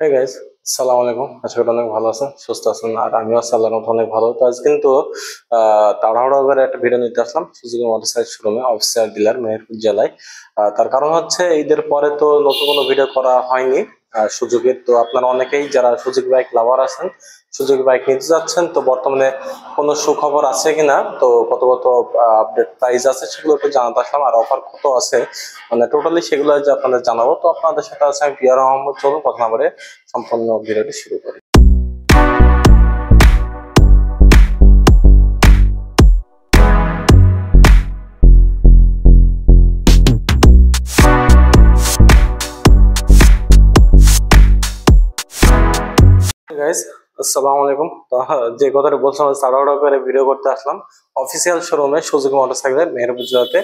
Hey guys, আসসালামু আলাইকুম। আশা করি অনেক ভালো আছেন, সুস্থ আছেন। আর আমিও আছি আল্লাহর রহমতে অনেক ভালো। তো আজ কিন্তু তাড়াহুড়ো করে একটা ভিডিও নিতে আসলাম সুজুকি মোটরসাইকেল শোরুমে, অফিসিয়াল ডিলার মেহেরপুর জেলায়। তার কারণ হচ্ছে ঈদের পরে তো নতুন কোনো ভিডিও করা হয়নি সুজুকির। তো আপনারা অনেকেই যারা সুজুকি বাইক লাভার আছেন, সুজুকি বাইক নিতে যাচ্ছেন, তো বর্তমানে কোনো সুখবর আছে কিনা, তো কত কত আপডেট প্রাইস আছে সেগুলো একটু জানাতে আসলাম, আর অফার কত আছে মানে টোটালি সেগুলো যে আপনাদের জানাবো। তো আপনাদের সাথে আছে আমি পিয়ার মোহাম্মদ। চলুন কথা না বলে সম্পূর্ণ ভিডিওটি শুরু করি। গাইস, আসসালামু আলাইকুম। তো যে কথাটা বলছিলাম, তাড়াহুড়ো করে ভিডিও করতে আসলাম অফিসিয়াল শোরুমে সুজুকি মোটরসাইকেলের মেহেরপুর জেলাতে।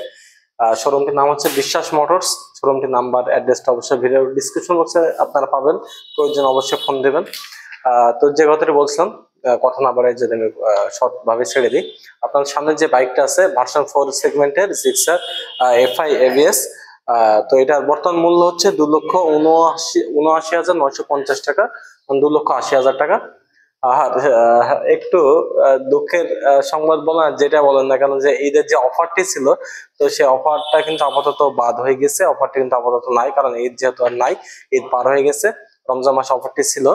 শোরুমটির নাম হচ্ছে বিশ্বাস মোটরস। শোরুমটির নাম্বার অ্যাড্রেসটা অবশ্যই ভিডিও ডিসক্রিপশন বক্সে আপনারা পাবেন, প্রয়োজন অবশ্যই ফোন দেবেন। তো যে কথাটি বলছিলাম, কথা না বাড়াই যদি আমি শর্ট ভাবে ছেড়ে দিই। আপনার সামনে যে বাইকটা আছে ভার্সন 4 সেগমেন্টের জিক্সার এফআই এবিএস। তো এটার বর্তমান মূল্য হচ্ছে 2,79,950 টাকা, 2,80,000 টাকা। আর একটু দুঃখের সংবাদ বলেন যেটা বলেন না কেন, যে ঈদের যে অফারটি ছিল, তো সেই অফারটা কিন্তু আপাতত বাদ হয়ে গেছে। অফারটি কিন্তু আপাতত নাই, কারণ ঈদ যেহেতু আর নাই, ঈদ পার হয়ে গেছে। রমজান মাসে অফারটি ছিল।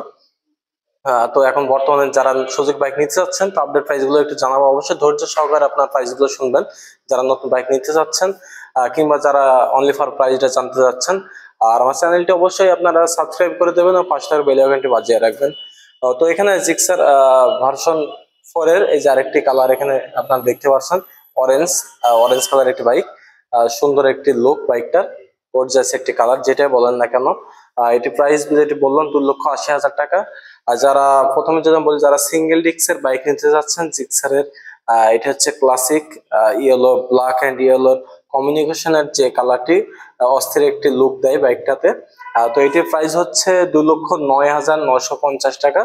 তো এখন বর্তমানে যারা সুজুকি বাইক নিতে যাচ্ছেন, তো আপডেট প্রাইস গুলো একটু জানাবো। অবশ্যই ধৈর্য সহকারে আপনার প্রাইস গুলো শুনবেন যারা নতুন বাইক নিতে যাচ্ছেন, কিংবা যারা অনলি ফর প্রাইসটা জানতে যাচ্ছেন। আর আমার চ্যানেলটি অবশ্যই আপনারা সাবস্ক্রাইব করে দেবেন ও পাশে বেল আইকনটি বাজিয়ে রাখবেন। তো এখানে জিক্সার ভার্সন 4 এর এই যে আরেকটি কালার এখানে আপনারা দেখতে পাচ্ছেন, অরেঞ্জ। অরেঞ্জ কালার একটি বাইক, সুন্দর একটি লুক বাইকটার, গর্জিয়াস একটি কালার যেটাই বলেন না কেন। এটি প্রাইস যেটি বললাম 2,80,000 টাকা। আর যারা প্রথমে যদি বলি, যারা সিঙ্গেল ডিস্কের বাইক নিতে যাচ্ছেন জিক্সারের, এটা হচ্ছে ক্লাসিক ইয়েলো, ব্ল্যাক এন্ড ইয়েলোর কমিউনিকেশনের যে কালারটি, অস্থির একটি লুক দেয় বাইকটাতে। তো এটির প্রাইস হচ্ছে 2,09,950 টাকা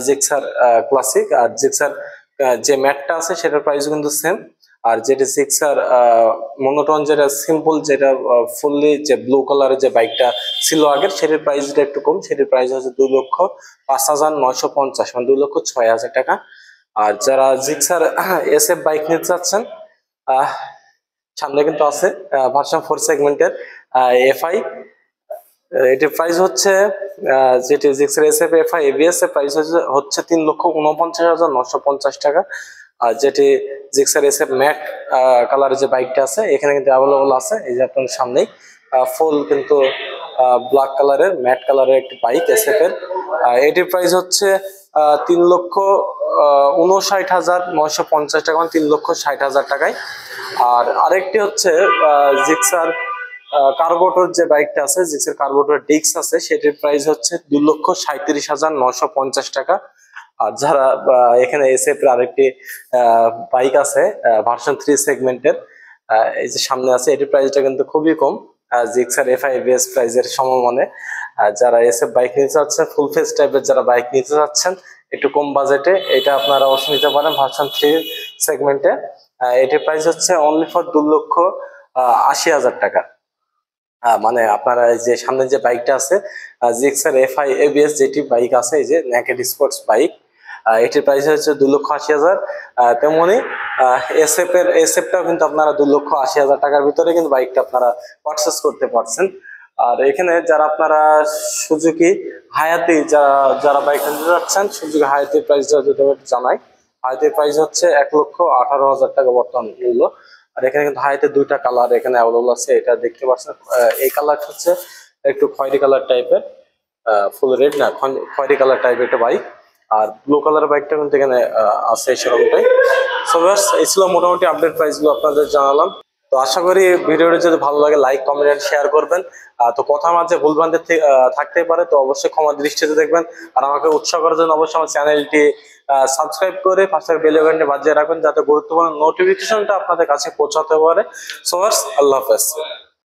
জিক্সার ক্লাসিক। আর জিক্সার যে ম্যাটটা আছে সেটার প্রাইস কিন্তু সেম। আর যেটা জিক্সার মনোটন, যেটা সিম্পল, যেটা ফুললি যে ব্লু কালারের যে বাইকটা ছিল আগের, সেটার প্রাইসটা একটু কম। সেটার প্রাইস হচ্ছে 2,05,950, মানে 2,06,000 টাকা। আর যারা জিক্সার এসএফ বাইক নিতে চাচ্ছেন, আহ সামনে কিন্তু আছে ভার্সন 4 সেগমেন্টের এফআই। এটির প্রাইস হচ্ছে যেটি জিক্সার এসএফ এফআই এবিএস এর প্রাইস হচ্ছে 3,49,950 টাকা। আর যেটি জিক্সার এসএফ ম্যাট কালারের যে বাইকটা আছে, এখানে কিন্তু অ্যাভেলেবল আছে। এই যে আপনার সামনেই ফুল কিন্তু ব্ল্যাক কালারের, ম্যাট কালারের একটি বাইক এসএফ এর। এটির প্রাইস হচ্ছে 3,59,950 টাকা, মানে 3,60,000 টাকায়। আর আরেকটি হচ্ছে জিক্সার কার্বোটোর যে বাইকটা আছে, জিক্সার কার্বোটোর ডিক্স আছে, সেটির প্রাইস হচ্ছে 2,37,950 টাকা। আর যারা এখানে এসএফ এর আরেকটি বাইক আছে ভার্সন 3 সেগমেন্টের, এই যে সামনে আছে, এটির প্রাইসটা কিন্তু খুবই কম জিক্সার এফআই এবিএস প্রাইজের সমমানে। যারা এসএফ বাইক নিতে চাচ্ছেন, ফুল ফেস টাইপের যারা বাইক নিতে চাচ্ছেন একটু কম বাজেটে, এটা আপনারা অবশ্যই নিতে পারেন ভার্সন 3 সেগমেন্টে। এটির প্রাইস হচ্ছে অনলি ফর 2,80,000 টাকা। মানে আপনারা এই যে সামনে যে বাইকটা আছে জিক্সার এফআই এবিএস যেটি বাইক আছে, এই যে নেকেড স্পোর্টস বাইক, এটির প্রাইস হচ্ছে 2,80,000। তেমনি এসএফটাও কিন্তু আপনারা 2,80,000 টাকার ভিতরে কিন্তু বাইকটা আপনারা পারচেস করতে পারছেন। আর এখানে যারা আপনারা সুজুকি হায়াতি যারা বাইক নিতে যাচ্ছেন, সুজুকি হায়াতির প্রাইসটা যদি আমি জানাই, হায়াতির প্রাইস হচ্ছে 1,18,000 টাকা বর্তমান মূল্য। আর এখানে কিন্তু হাইতে দুইটা কালার এখানে অ্যাভেলেবল আছে, এটা দেখতে পাচ্ছেন। এই কালার হচ্ছে একটু খয়েরি কালার টাইপের, ফুল রেড না, খয়েরি কালার টাইপের একটা বাইক। আর ব্লু কালার বাইকটা কিন্তু এখানে আছে সেরকমটাই। সো ভিউয়ার্স, এই ছিল মোটামুটি আপডেট প্রাইস গুলো আপনাদের জানালাম। তো আশা করি ভিডিওটি যদি ভালো লাগে লাইক, কমেন্ট এন্ড শেয়ার করবেন। তো কথা মাঝে ভুলভ্রান্তি থাকতেই পারে, তো অবশ্যই ক্ষমা দৃষ্টিতে দেখবেন। আর আমাকে উৎসাহ করার জন্য অবশ্যই আমার চ্যানেলটি সাবস্ক্রাইব করে পাশের বেল আইকনটি বাজিয়ে রাখবেন, যাতে গুরুত্বপূর্ণ নোটিফিকেশনটা আপনাদের কাছে পৌঁছাতে পারে। সো ভিউয়ার্স, আল্লাহ হাফেজ।